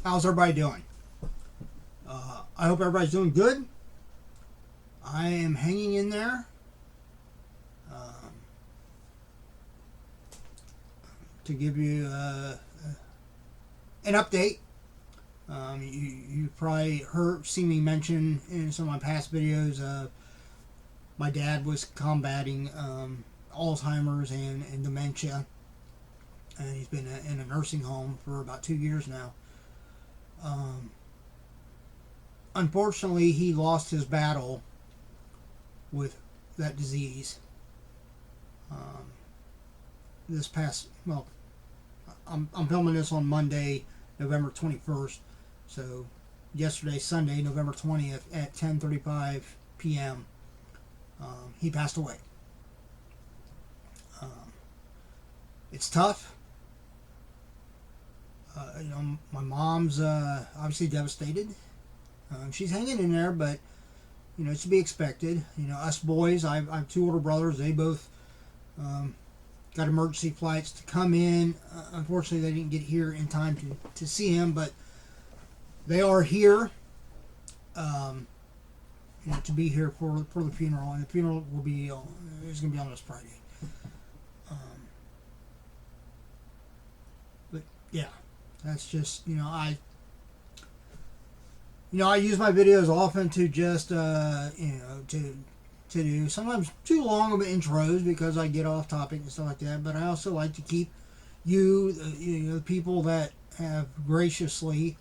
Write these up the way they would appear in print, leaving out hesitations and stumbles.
How's everybody doing? I hope everybody's doing good. I am hanging in there. To give you an update, you probably seen me mention in some of my past videos. My dad was combating Alzheimer's and dementia, and he's been in a nursing home for about 2 years now. Unfortunately, he lost his battle with that disease. This past, well, I'm filming this on Monday, November 21st. So yesterday, Sunday, November 20th at 10:35 p.m. He passed away. It's tough. My mom's obviously devastated. She's hanging in there, but it's to be expected. Us boys, I have two older brothers. They both got emergency flights to come in. Unfortunately, they didn't get here in time to see him, but they are here to be here for the funeral. And the funeral is going to be on this Friday. But yeah, that's just I use my videos often to just to do sometimes too long of intros because I get off topic and stuff like that. But I also like to keep the people that have graciously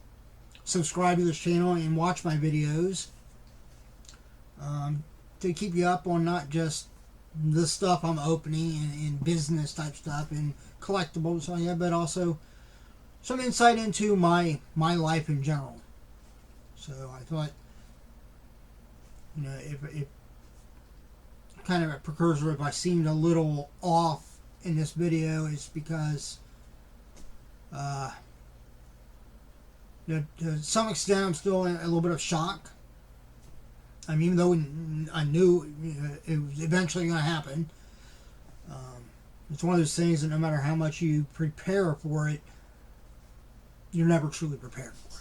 subscribed to this channel and watch my videos, to keep you up on not just the stuff I'm opening and business type stuff and collectibles, so yeah, but also some insight into my life in general. So I thought, if kind of a precursor, if I seemed a little off in this video, it's because, to some extent, I'm still in a little bit of shock. I mean, even though I knew it was eventually going to happen, it's one of those things that no matter how much you prepare for it, you're never truly prepared for it.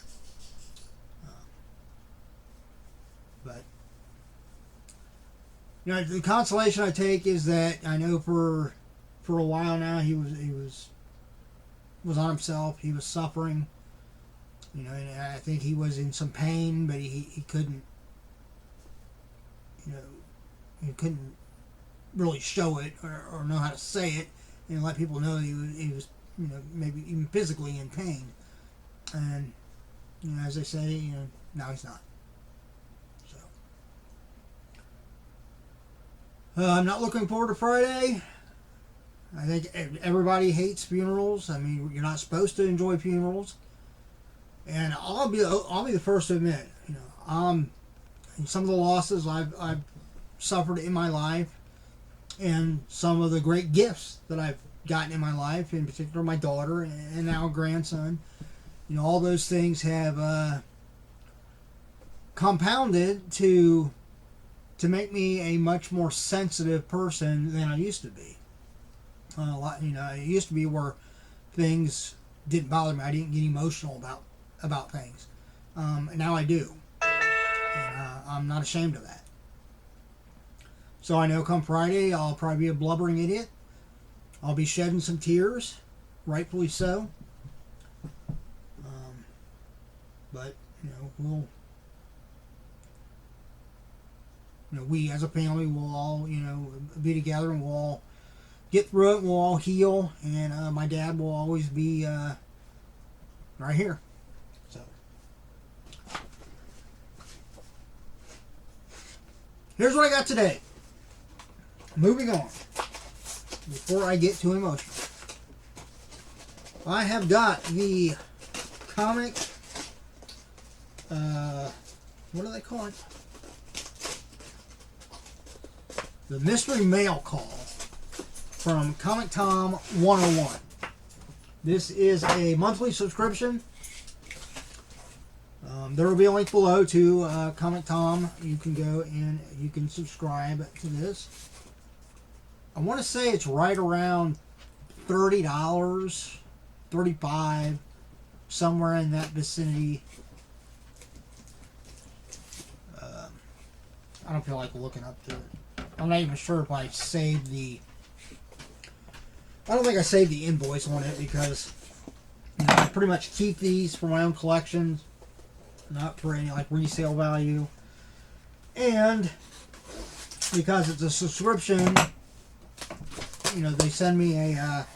But the consolation I take is that I know for a while now he was on himself. He was suffering. And I think he was in some pain, but he couldn't. He couldn't really show it or know how to say it and let people know he was maybe even physically in pain. And as they say, now he's not. I'm not looking forward to Friday. I think everybody hates funerals. I mean, you're not supposed to enjoy funerals. And I'll be the first to admit, some of the losses I've suffered in my life, and some of the great gifts that I've gotten in my life, in particular my daughter and now grandson. All those things have compounded to make me a much more sensitive person than I used to be. It used to be where things didn't bother me. I didn't get emotional about things. And now I do. And I'm not ashamed of that. So I know come Friday, I'll probably be a blubbering idiot. I'll be shedding some tears, rightfully so. But, we as a family will all, be together, and we'll all get through it. We'll all heal, and my dad will always be right here. So, here's what I got today. Moving on, before I get too emotional, I have got the comic. What do they call it? The Mystery Mail Call from ComicTom101. This is a monthly subscription. There will be a link below to Comic Tom. You can go and you can subscribe to this. I want to say it's right around $30, $35. somewhere in that vicinity. I don't feel like looking up to it. I'm not even sure if I saved the... I don't think I saved the invoice on it because I pretty much keep these for my own collection, not for any like resale value. And because it's a subscription, they send me a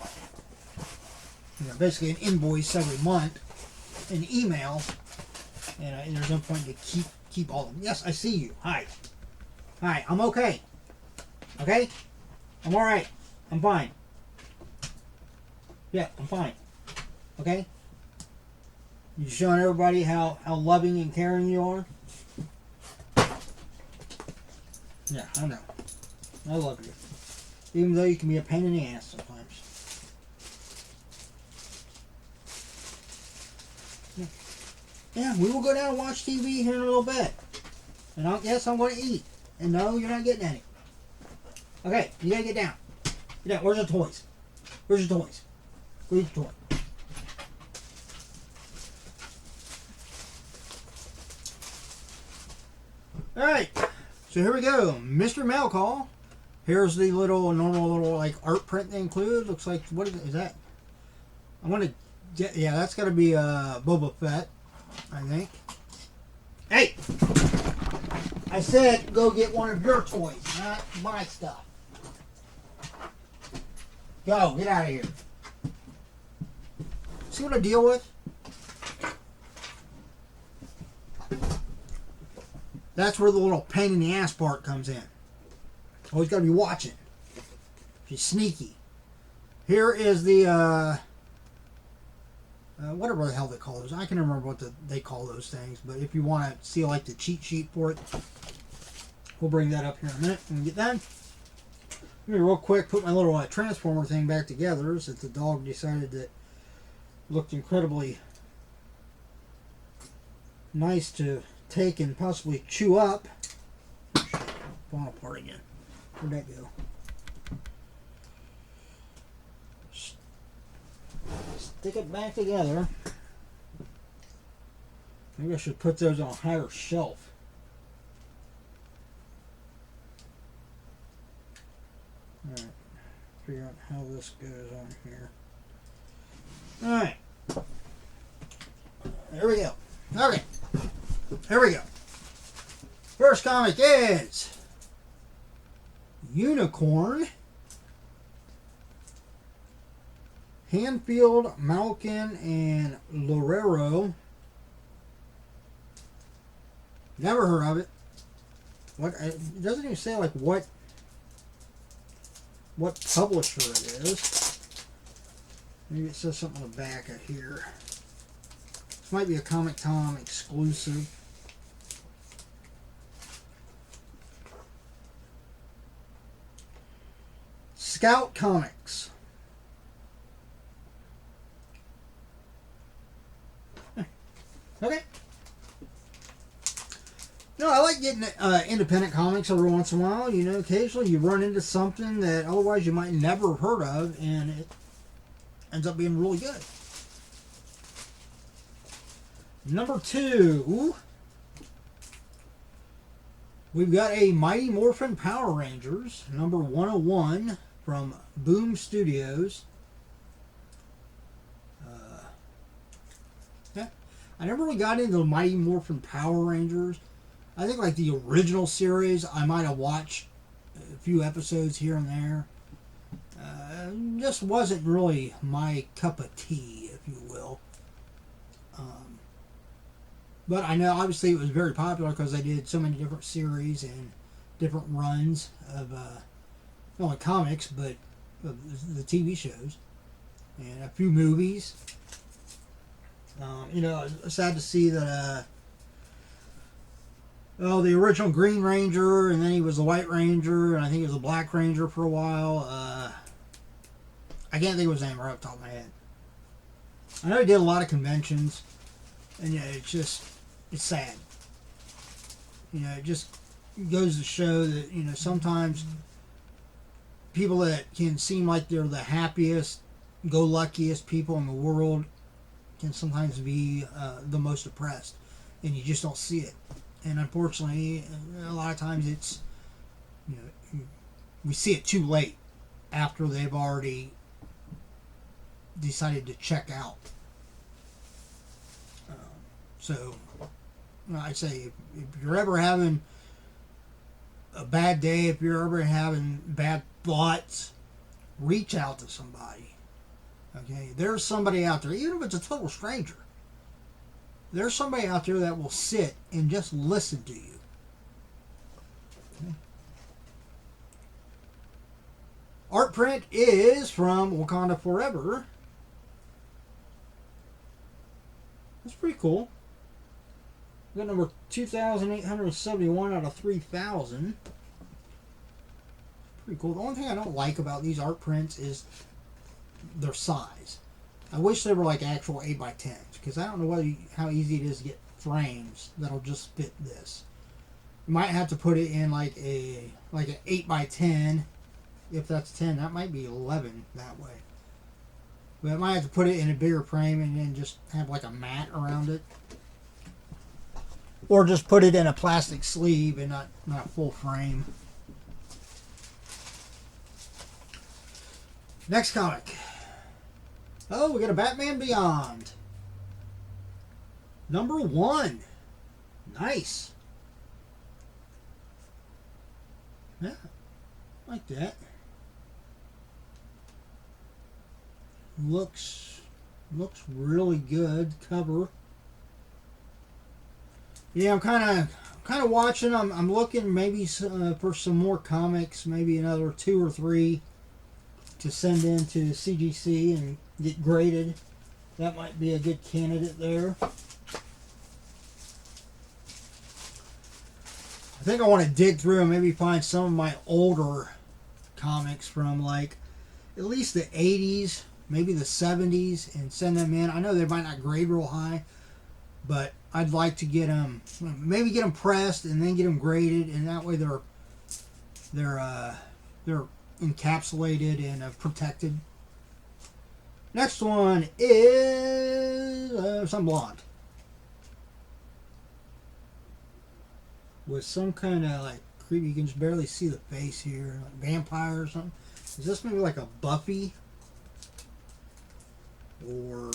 basically an invoice every month, an email, and there's no point to keep all of them. Yes, I see you. Hi, I'm okay. Okay, I'm all right. I'm fine. Yeah, I'm fine. Okay? You're showing everybody how loving and caring you are? Yeah, I know. I love you. Even though you can be a pain in the ass sometimes. Yeah, we will go down and watch TV here in a little bit. And yes, I'm going to eat. And no, you're not getting any. Okay, you gotta get down. Get down. Where's the toys? Where's your toys? Where's your toy? Alright, so here we go. Mystery mail call. Here's the normal little like art print they include. Looks like, what is that? I want to get, yeah, that's got to be Boba Fett, I think. Hey! I said go get one of your toys, not my stuff. Go, get out of here. See what I deal with? That's where the little pain in the ass part comes in. Always got to be watching. She's sneaky. Here is the, whatever the hell they call those. I can remember what they call those things. But if you want to see like the cheat sheet for it, we'll bring that up here in a minute when we get done. Let me real quick put my little transformer thing back together since the dog decided that it looked incredibly nice to take and possibly chew up. Falling apart again. Where'd that go? Stick it back together. Maybe I should put those on a higher shelf. Alright. Figure out how this goes on here. Alright. There we go. Okay. Here we go. First comic is Unicorn. Hanfield, Malkin, and Lorero. Never heard of it. What? It doesn't even say like what publisher it is. Maybe it says something on the back of here. This might be a ComicTom exclusive. Scout Comics. Okay. No, I like getting independent comics every once in a while. Occasionally you run into something that otherwise you might never have heard of, and it ends up being really good. Number 2, we've got a Mighty Morphin Power Rangers, number 101 from Boom Studios. Yeah, I never really got into the Mighty Morphin Power Rangers. I think like the original series, I might have watched a few episodes here and there. Just wasn't really my cup of tea, if you will. But I know obviously it was very popular because they did so many different series and different runs of not only comics but of the TV shows and a few movies. It's sad to see that the original Green Ranger, and then he was the White Ranger, and I think he was the Black Ranger for a while. I can't think of his name right off the top of my head. I know he did a lot of conventions, and yeah, it's sad. It just goes to show that, sometimes people that can seem like they're the happiest, go luckiest people in the world can sometimes be the most oppressed, and you just don't see it. And unfortunately, a lot of times it's, you know, we see it too late after they've already decided to check out. So, I'd say if you're ever having a bad day, if you're ever having bad thoughts, reach out to somebody. Okay, there's somebody out there, even if it's a total stranger. There's somebody out there that will sit and just listen to you. Okay. Art print is from Wakanda Forever. That's pretty cool. We got number 2,871 out of 3,000. Pretty cool. The only thing I don't like about these art prints is their size. I wish they were like actual 8x10s, because I don't know how easy it is to get frames that'll just fit this. You might have to put it in like an 8x10. If that's 10, that might be 11 that way. But I might have to put it in a bigger frame and then just have like a mat around it. Or just put it in a plastic sleeve and not full frame. Next comic. Oh, we got a Batman Beyond. Number 1. Nice. Yeah, like that. Looks really good cover. Yeah, I'm kind of watching. I'm looking maybe for some more comics, maybe another 2 or 3 to send in to CGC and get graded. That might be a good candidate there. I think I want to dig through and maybe find some of my older comics from like at least the 80s, maybe the 70s, and send them in. I know they might not grade real high, but I'd like to get them, maybe get them pressed and then get them graded, and that way they're encapsulated and protected. Next one is some blonde with some kind of like creepy. You can just barely see the face here, like vampire or something. Is this maybe like a Buffy? Or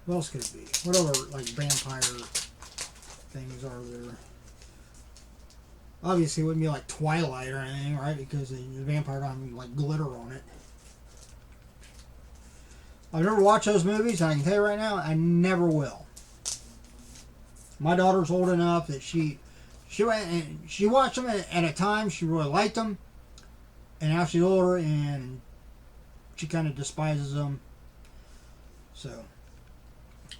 what else could it be? What other like vampire things are there? Obviously, it wouldn't be like Twilight or anything, right? Because the vampire don't have like glitter on it. I've never watched those movies, and I can tell you right now, I never will. My daughter's old enough that she watched them at a time. She really liked them, and now she's older and she kind of despises them. So,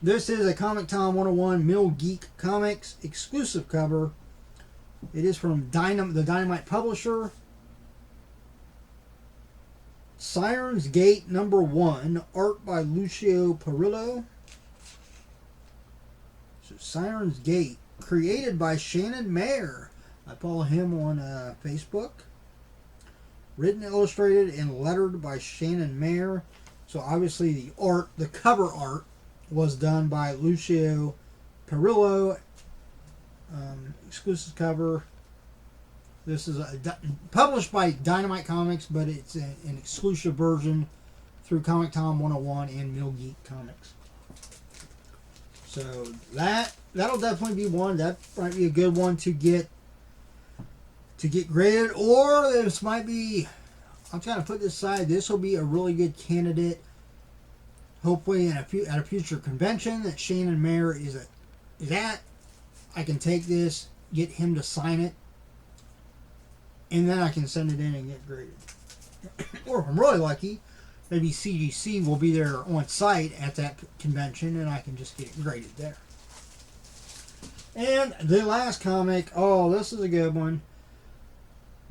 this is a ComicTom101 Mill Geek Comics exclusive cover. It is from the Dynamite publisher. Sirens Gate number 1, art by Lucio Perillo. So Sirens Gate, created by Shannon Mayer. I follow him on Facebook. Written, illustrated, and lettered by Shannon Mayer. So obviously the cover art was done by Lucio Perillo. Exclusive cover. This is published by Dynamite Comics, but it's an exclusive version through ComicTom101 and Mill Geek Comics. So that'll definitely be one. That might be a good one to get graded. Or this might be, I'm trying to put this aside. This will be a really good candidate. Hopefully at a future convention that Shannon Mayer is at. I can take this, get him to sign it, and then I can send it in and get graded. Or if I'm really lucky, maybe CGC will be there on site at that convention and I can just get it graded there. And the last comic, oh, this is a good one.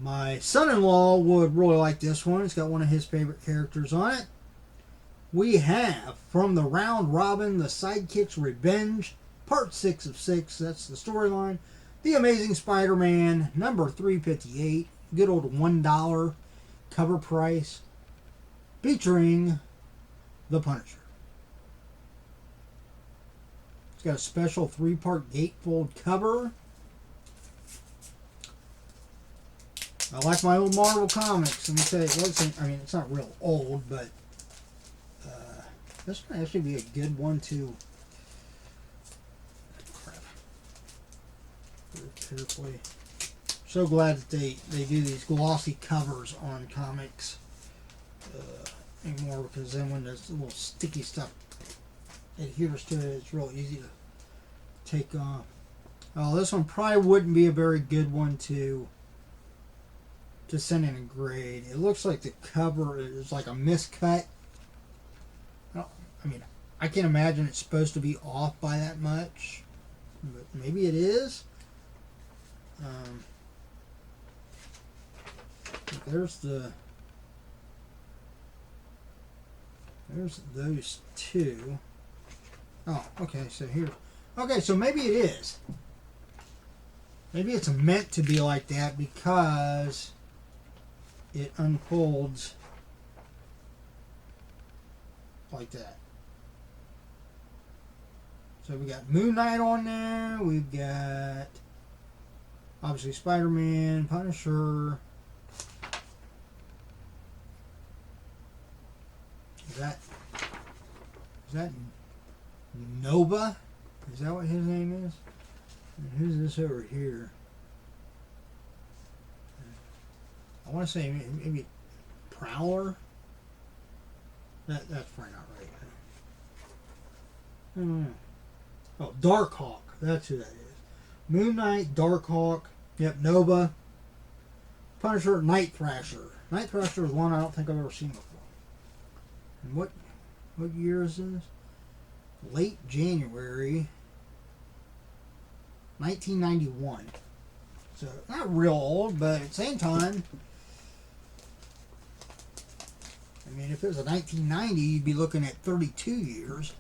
My son-in-law would really like this one. It's got one of his favorite characters on it. We have From the Round Robin, The Sidekick's Revenge, Part 6 of 6, that's the storyline. The Amazing Spider-Man, number 358, good old $1 cover price, featuring the Punisher. It's got a special 3-part gatefold cover. I like my old Marvel comics. Let me tell you, it's not real old, but this might actually be a good one to. Crap. Very carefully. So glad that they do these glossy covers on comics anymore, because then when there's little sticky stuff adheres to it, it's real easy to take off. Oh, this one probably wouldn't be a very good one to send in a grade. It looks like the cover is like a miscut. I can't imagine it's supposed to be off by that much, but maybe it is. There's those two. Oh, okay, so here's... Okay, so maybe it is. Maybe it's meant to be like that because it unfolds like that. So we got Moon Knight on there. We've got obviously Spider-Man, Punisher. Is that Nova? Is that what his name is? And who's this over here? I want to say maybe Prowler. That's probably not right. I don't know. Oh, Darkhawk. That's who that is. Moon Knight, Darkhawk. Yep, Nova. Punisher, Night Thrasher. Night Thrasher is one I don't think I've ever seen before. And what year is this? Late January 1991. So not real old, but at the same time, if it was a 1990, you'd be looking at 32 years.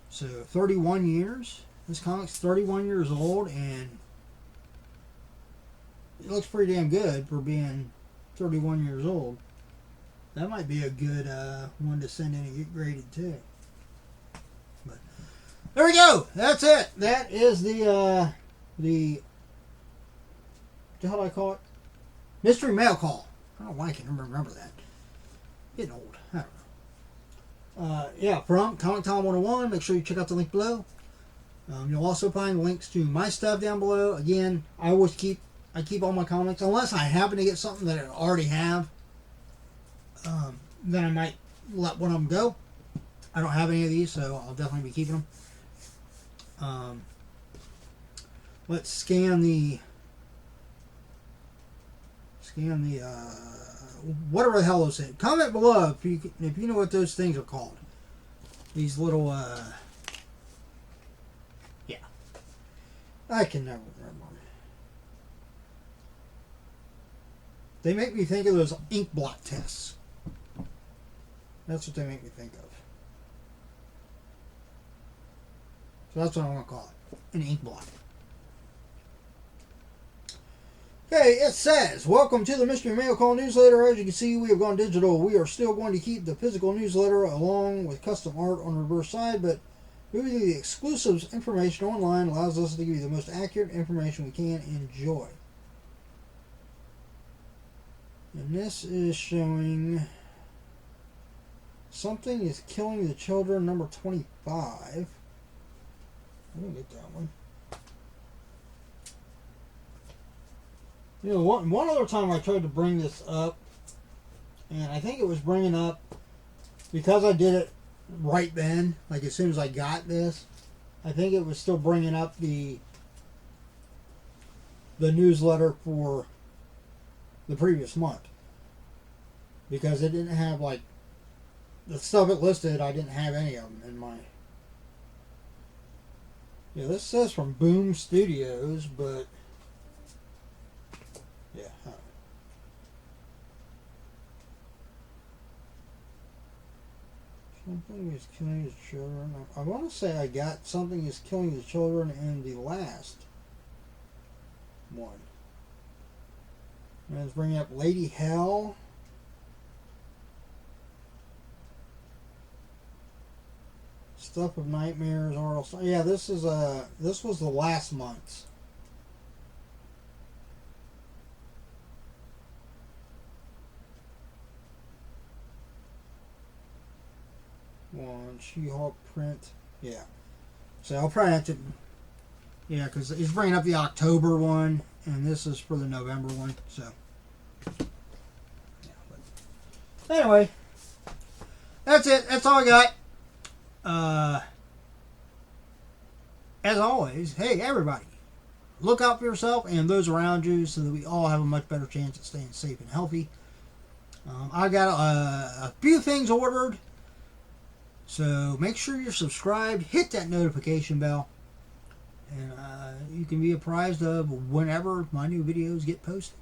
So 31 years. This comic's 31 years old, and it looks pretty damn good for being 31 years old. That might be a good one to send in and get graded too. But there we go. That's it. That is the how do I call it? Mystery mail call. I don't know why I can remember that. Getting old. I don't know. Yeah, from ComicTom101. Make sure you check out the link below. You'll also find links to my stuff down below. Again, I keep all my comics, unless I happen to get something that I already have. Then I might let one of them go. I don't have any of these, so I'll definitely be keeping them. Let's scan the whatever the hell those things. Comment below if you know what those things are called. These little yeah, I can never remember. They make me think of those ink blot tests. That's what they make me think of. So that's what I'm going to call it. An ink blot. Okay, it says, welcome to the Mystery Mail Call newsletter. As you can see, we have gone digital. We are still going to keep the physical newsletter along with custom art on the reverse side, but moving the exclusives information online allows us to give you the most accurate information we can enjoy. And this is showing Something is Killing the Children, number 25. I didn't get that one. One other time I tried to bring this up, and I think it was bringing up, because I did it right then, like as soon as I got this, I think it was still bringing up the newsletter for the previous month. Because it didn't have, like, the stuff it listed, I didn't have any of them in my... Yeah, this says from Boom Studios, but... Yeah. Something is Killing the Children. I want to say I got Something is Killing the Children in the last one. And it's bringing up Lady Hell. Stuff of Nightmares, R.L. Yeah, this was the last month's. One She-Hulk print. Yeah. So I'll probably have to. Yeah, because he's bringing up the October one, and this is for the November one. So. Yeah. But anyway, that's it. That's all I got. As always, hey everybody, look out for yourself and those around you, so that we all have a much better chance at staying safe and healthy. I got a few things ordered. So make sure you're subscribed, hit that notification bell, and you can be apprised of whenever my new videos get posted.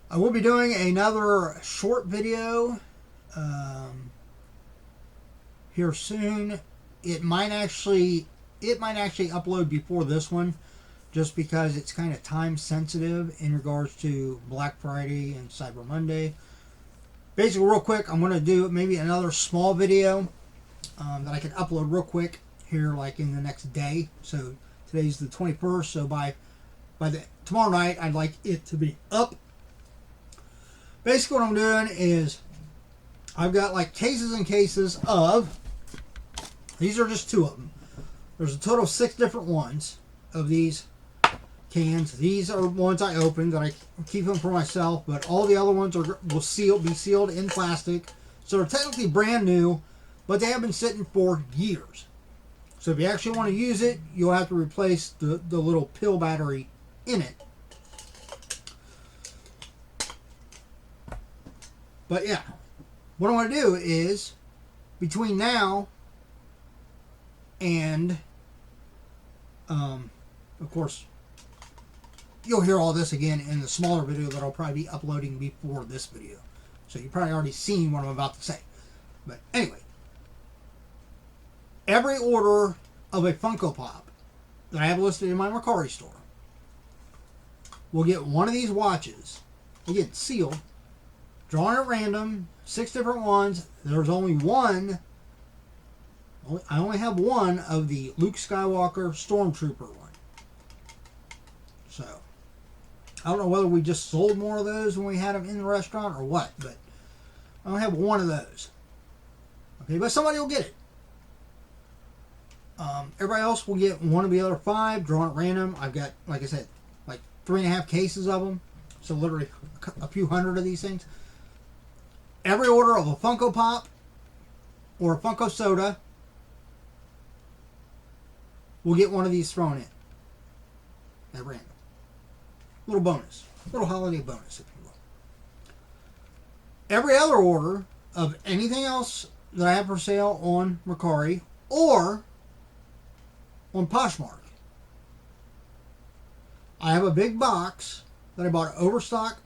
I will be doing another short video here soon. It might actually upload before this one, just because it's kind of time sensitive in regards to Black Friday and Cyber Monday. Basically, real quick, I'm going to do maybe another small video that I can upload real quick here, like in the next day. So today's the 21st, so by tomorrow night, I'd like it to be up. Basically, what I'm doing is I've got like cases and cases of. These are just 2 of them. There's a total of 6 different ones of these cans. These are ones I opened that I keep them for myself, but all the other ones will be sealed in plastic, so they're technically brand new, but they have been sitting for years. So if you actually want to use it, you'll have to replace the little pill battery in it. But yeah, what I want to do is between now and of course, you'll hear all this again in the smaller video that I'll probably be uploading before this video. So you've probably already seen what I'm about to say. But anyway, every order of a Funko Pop that I have listed in my Mercari store will get one of these watches. Again, sealed, drawn at random, 6 different ones. There's only one. I only have one of the Luke Skywalker Stormtrooper one. So, I don't know whether we just sold more of those when we had them in the restaurant or what, but I only have one of those. Okay, but somebody will get it. Everybody else will get one of the other 5 drawn at random. I've got, like I said, like 3.5 cases of them. So literally a few hundred of these things. Every order of a Funko Pop or a Funko Soda will get one of these thrown in at random. Little bonus. Little holiday bonus, if you will. Every other order of anything else that I have for sale on Mercari or on Poshmark, I have a big box that I bought overstock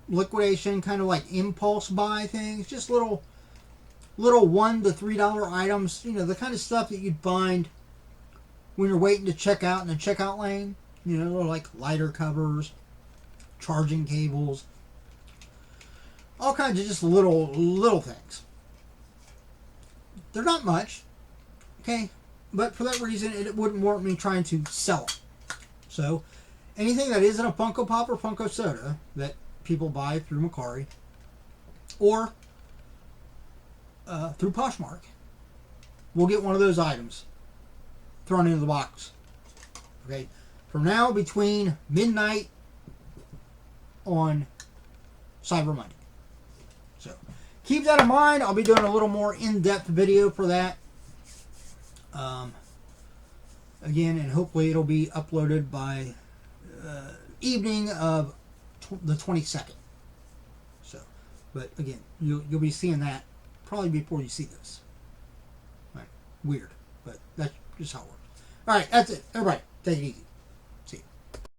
liquidation, kind of like impulse buy things, just little $1 to $3 items, you know, the kind of stuff that you'd find when you're waiting to check out in the checkout lane. You know, like lighter covers, charging cables, all kinds of just little things. They're not much, okay, but for that reason, it wouldn't warrant me trying to sell them. So, anything that isn't a Funko Pop or Funko Soda that people buy through Mercari or through Poshmark will get one of those items thrown into the box. Okay, from now between midnight on Cyber Monday. So keep that in mind. I'll be doing a little more in-depth video for that. Again, and hopefully it'll be uploaded by evening of the 22nd. So, but again, you'll be seeing that probably before you see this. Right. Weird, but that's just how it works. All right, that's it. Everybody, take it easy.